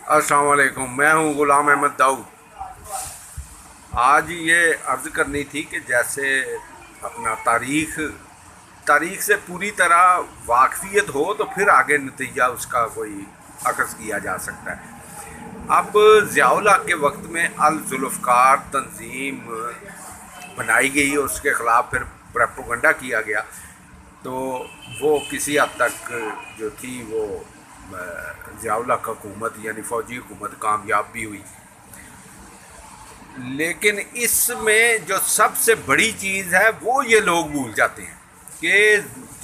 अस्सलाम वालेकुम। मैं हूँ ग़ुलाम अहमद दाऊद। आज ये अर्ज़ करनी थी कि जैसे अपना तारीख़ से पूरी तरह वाकफ़ियत हो तो फिर आगे नतीजा उसका कोई अक्स किया जा सकता है। अब ज़ियाउल हक़ के वक्त में अल ज़ुल्फ़िकार तंजीम बनाई गई, उसके ख़िलाफ़ फिर प्रोपेगेंडा किया गया, तो वो किसी हद तक जो थी वो ज़ियाउल हक़ हुकूमत यानी फ़ौजी हुकूमत कामयाब भी हुई। लेकिन इसमें जो सबसे बड़ी चीज़ है वो ये लोग भूल जाते हैं कि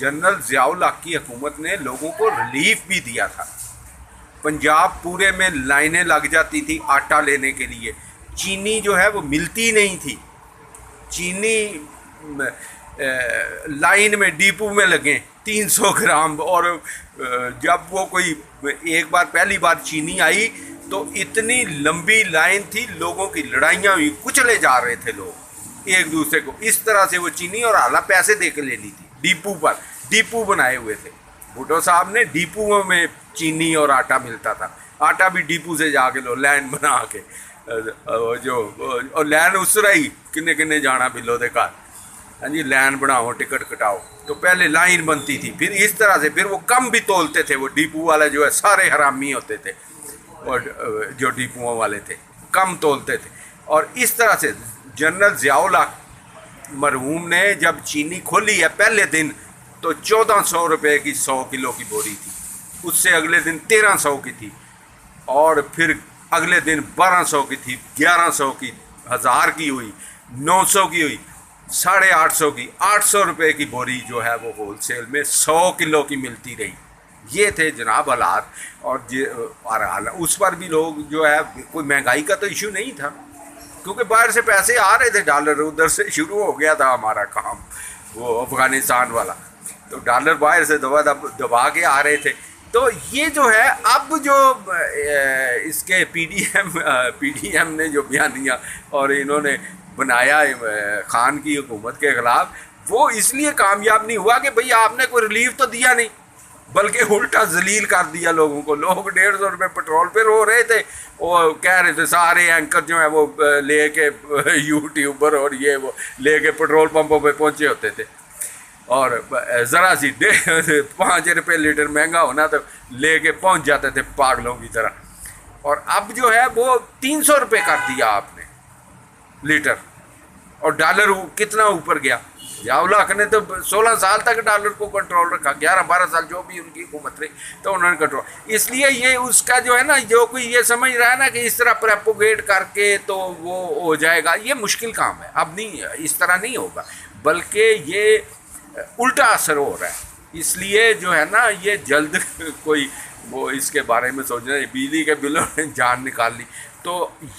जनरल ज़ियाउल हक़ की हुकूमत ने लोगों को रिलीफ भी दिया था। पंजाब पूरे में लाइनें लग जाती थी आटा लेने के लिए। चीनी जो है वो मिलती नहीं थी। चीनी लाइन में डिपो में लगे 300 ग्राम, और जब वो कोई एक बार पहली बार चीनी आई तो इतनी लंबी लाइन थी, लोगों की लड़ाइयाँ हुई, कुचले जा रहे थे लोग एक दूसरे को। इस तरह से वो चीनी और आला पैसे दे के लेनी थी डिपो पर। डिपो बनाए हुए थे भुट्टो साहब ने, डिपो में चीनी और आटा मिलता था। आटा भी डिपो से जाके लो लैन बना के जो और लैन उस तरह ही किन्ने किन्ने जाना बिलो दे घर। हाँ जी, लैन बनाओ, टिकट कटाओ। तो पहले लाइन बनती थी, फिर इस तरह से फिर वो कम भी तोलते थे। वो डिपो वाले जो है सारे हरामी होते थे, और जो डिपुओं वाले थे कम तोलते थे। और इस तरह से जनरल ज़ियाउल हक़ मरहूम ने जब चीनी खोली है पहले दिन तो 1400 रुपये की 100 किलो की बोरी थी, उससे अगले दिन 1300 की थी, और फिर अगले दिन 1200 की थी, 1100 की, 1000 की हुई, 900 की हुई, 850 की, 800 रुपये की बोरी जो है वो होलसेल में 100 किलो की मिलती रही। ये थे जनाब हालात। और उस पर भी लोग जो है, कोई महंगाई का तो इशू नहीं था क्योंकि बाहर से पैसे आ रहे थे, डॉलर उधर से शुरू हो गया था हमारा काम, वो अफ़गानिस्तान वाला। तो डॉलर बाहर से दबा के आ रहे थे। तो ये जो है अब जो इसके पीडीएम ने जो बयानिया और इन्होंने बनाया खान की हुकूमत के ख़िलाफ़, वो इसलिए कामयाब नहीं हुआ कि भाई आपने कोई रिलीफ तो दिया नहीं, बल्कि उल्टा जलील कर दिया लोगों को। लोग 150 रुपये पेट्रोल पे रो रहे थे, वो कह रहे थे सारे एंकर जो है वो लेके यूट्यूबर और ये वो लेके पेट्रोल पंपों पे पहुंचे होते थे, और ज़रा सी 5 रुपये लीटर महंगा होना तो लेके पहुंच जाते थे पागलों की तरह। और अब जो है वो 300 रुपये कर दिया आपने लीटर, और डॉलर कितना ऊपर गया। ज़ियाउल हक़ ने तो 16 साल तक डॉलर को कंट्रोल रखा, 11-12 साल जो भी उनकी हुकूमत रही तो उन्होंने कंट्रोल। इसलिए ये उसका जो है ना, जो कोई ये समझ रहा है ना कि इस तरह प्रोपेगेट करके तो वो हो जाएगा, ये मुश्किल काम है। अब नहीं, इस तरह नहीं होगा, बल्कि ये उल्टा असर हो रहा है। इसलिए जो है ना, ये जल्द कोई वो इसके बारे में सोच रहे, बिजली के बिलों ने जान निकाल ली। तो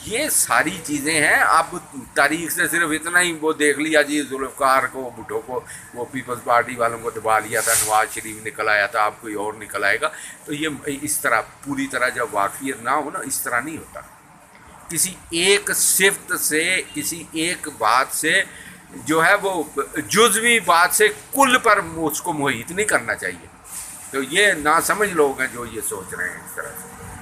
ये सारी चीज़ें हैं। अब तारीख से सिर्फ इतना ही वो देख लिया जी, ज़ुल्फ़िकार को, भुट्टो को, वो पीपल्स पार्टी वालों को दबा लिया था, नवाज शरीफ निकल आया था, अब कोई और निकल आएगा। तो ये इस तरह पूरी तरह जब वाक़फ़ियत ना हो ना, इस तरह नहीं होता। किसी एक सिफ्त से, किसी एक बात से जो है वो जुज़वी बात से कुल पर उसको मोहित नहीं करना चाहिए। तो ये नासमझ लोग हैं जो ये सोच रहे हैं इस तरह से।